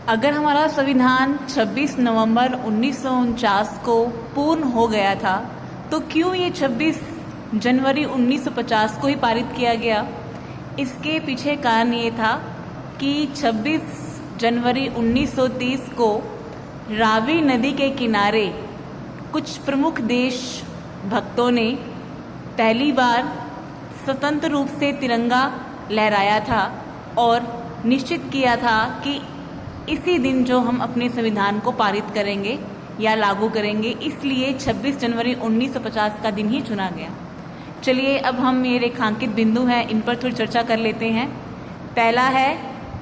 अगर हमारा संविधान 26 नवंबर 1949 को पूर्ण हो गया था तो क्यों ये 26 जनवरी 1950 को ही पारित किया गया? इसके पीछे कारण ये था कि 26 जनवरी 1930 को रावी नदी के किनारे कुछ प्रमुख देश भक्तों ने पहली बार स्वतंत्र रूप से तिरंगा लहराया था और निश्चित किया था कि इसी दिन जो हम अपने संविधान को पारित करेंगे या लागू करेंगे, इसलिए 26 जनवरी 1950 का दिन ही चुना गया। चलिए अब हम ये रेखांकित बिंदु हैं इन पर थोड़ी चर्चा कर लेते हैं। पहला है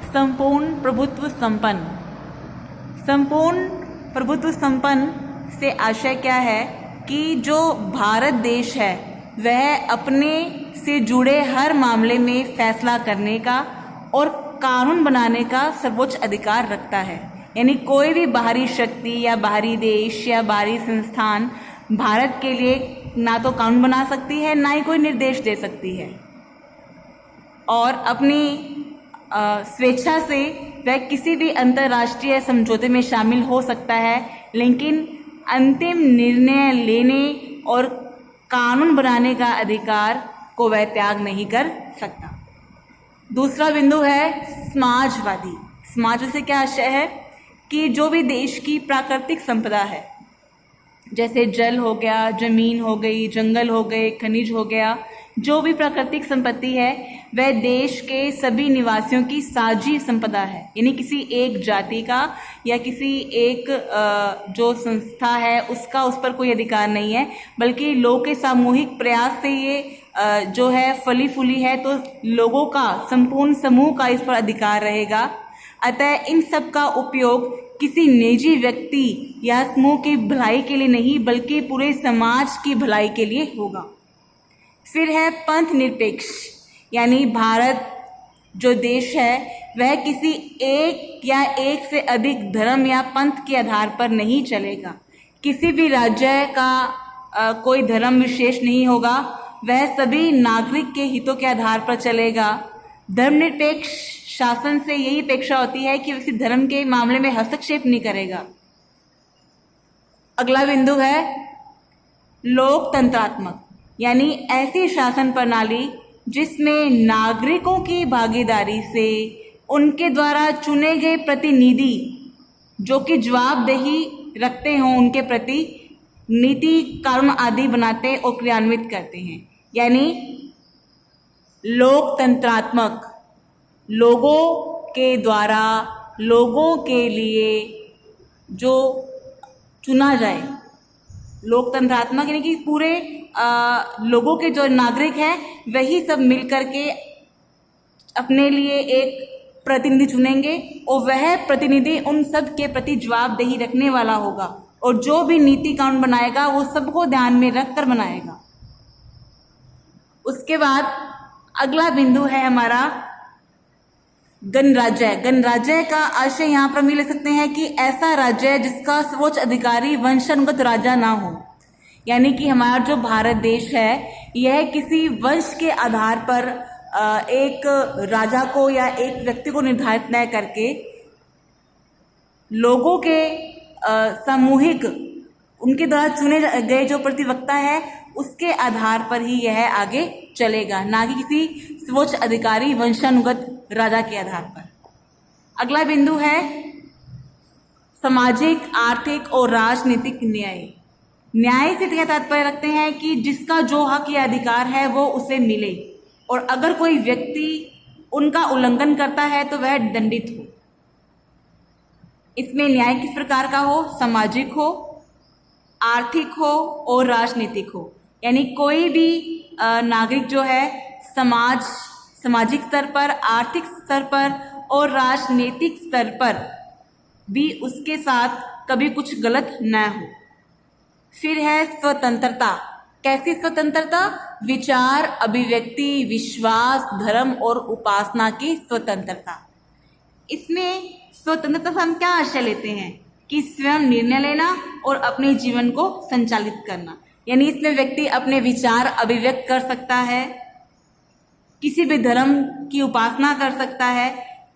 संपूर्ण प्रभुत्व संपन्न। संपूर्ण प्रभुत्व संपन्न से आशय क्या है कि जो भारत देश है वह अपने से जुड़े हर मामले में फैसला करने का और कानून बनाने का सर्वोच्च अधिकार रखता है। यानी कोई भी बाहरी शक्ति या बाहरी देश या बाहरी संस्थान भारत के लिए ना तो कानून बना सकती है, ना ही कोई निर्देश दे सकती है, और अपनी स्वेच्छा से वह किसी भी अंतर्राष्ट्रीय समझौते में शामिल हो सकता है, लेकिन अंतिम निर्णय लेने और कानून बनाने का अधिकार को वह त्याग नहीं कर सकता। दूसरा बिंदु है समाजवादी। समाज से क्या आशय है कि जो भी देश की प्राकृतिक संपदा है, जैसे जल हो गया, जमीन हो गई, जंगल हो गए, खनिज हो गया, जो भी प्राकृतिक संपत्ति है वह देश के सभी निवासियों की साझी संपदा है। यानी किसी एक जाति का या किसी एक जो संस्था है उसका उस पर कोई अधिकार नहीं है, बल्कि लोगों के सामूहिक प्रयास से ये जो है फली फूली है, तो लोगों का संपूर्ण समूह का इस पर अधिकार रहेगा। अतः इन सब का उपयोग किसी निजी व्यक्ति या समूह की भलाई के लिए नहीं, बल्कि पूरे समाज की भलाई के लिए होगा। फिर है पंथ निरपेक्ष। यानी भारत जो देश है वह किसी एक या एक से अधिक धर्म या पंथ के आधार पर नहीं चलेगा। किसी भी राज्य का कोई धर्म विशेष नहीं होगा, वह सभी नागरिक के हितों के आधार पर चलेगा। धर्मनिरपेक्ष शासन से यही अपेक्षा होती है कि किसी धर्म के मामले में हस्तक्षेप नहीं करेगा। अगला बिंदु है लोकतंत्रात्मक। यानी ऐसी शासन प्रणाली जिसमें नागरिकों की भागीदारी से उनके द्वारा चुने गए प्रतिनिधि जो कि जवाबदेही रखते हों उनके प्रति, नीति कानून आदि बनाते और क्रियान्वित करते हैं। यानी लोकतंत्रात्मक, लोगों के द्वारा लोगों के लिए जो चुना जाए। लोकतंत्रात्मक यानी कि पूरे लोगों के जो नागरिक हैं वही सब मिलकर के अपने लिए एक प्रतिनिधि चुनेंगे और वह प्रतिनिधि उन सब के प्रति जवाबदेही रखने वाला होगा, और जो भी नीति कानून बनाएगा वो सबको ध्यान में रखकर बनाएगा। उसके बाद अगला बिंदु है हमारा गणराज्य। गणराज्य का आशय यहाँ पर हम ले सकते हैं कि ऐसा राज्य जिसका सर्वोच्च अधिकारी वंशानुगत राजा ना हो। यानी कि हमारा जो भारत देश है यह किसी वंश के आधार पर एक राजा को या एक व्यक्ति को निर्धारित न करके लोगों के सामूहिक उनके द्वारा चुने गए जो प्रतिवक्ता है उसके आधार पर ही यह आगे चलेगा, ना कि किसी सर्वोच्च अधिकारी वंशानुगत राजा के आधार पर। अगला बिंदु है सामाजिक, आर्थिक और राजनीतिक न्याय। न्याय से क्या तात्पर्य रखते हैं कि जिसका जो हक या अधिकार है वो उसे मिले, और अगर कोई व्यक्ति उनका उल्लंघन करता है तो वह दंडित हो। इसमें न्याय किस प्रकार का हो? सामाजिक हो, आर्थिक हो और राजनीतिक हो। यानी कोई भी नागरिक जो है सामाजिक स्तर पर, आर्थिक स्तर पर और राजनीतिक स्तर पर भी उसके साथ कभी कुछ गलत न हो। फिर है स्वतंत्रता। कैसी स्वतंत्रता? विचार, अभिव्यक्ति, विश्वास, धर्म और उपासना की स्वतंत्रता। इसमें स्वतंत्रता से हम क्या आशय लेते हैं कि स्वयं निर्णय लेना और अपने जीवन को संचालित करना। यानी इसमें व्यक्ति अपने विचार अभिव्यक्त कर सकता है, किसी भी धर्म की उपासना कर सकता है,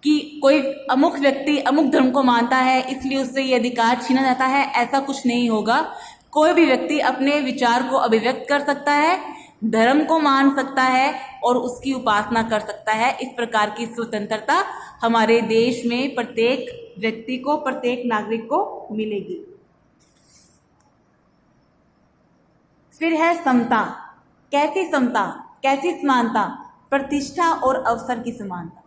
कि कोई अमुक व्यक्ति अमुक धर्म को मानता है इसलिए उससे ये अधिकार छीना जाता है, ऐसा कुछ नहीं होगा। कोई भी व्यक्ति अपने विचार को अभिव्यक्त कर सकता है, धर्म को मान सकता है और उसकी उपासना कर सकता है। इस प्रकार की स्वतंत्रता हमारे देश में प्रत्येक व्यक्ति को, प्रत्येक नागरिक को मिलेगी। फिर है समता। कैसी समता, कैसी समानता? प्रतिष्ठा और अवसर की समानता।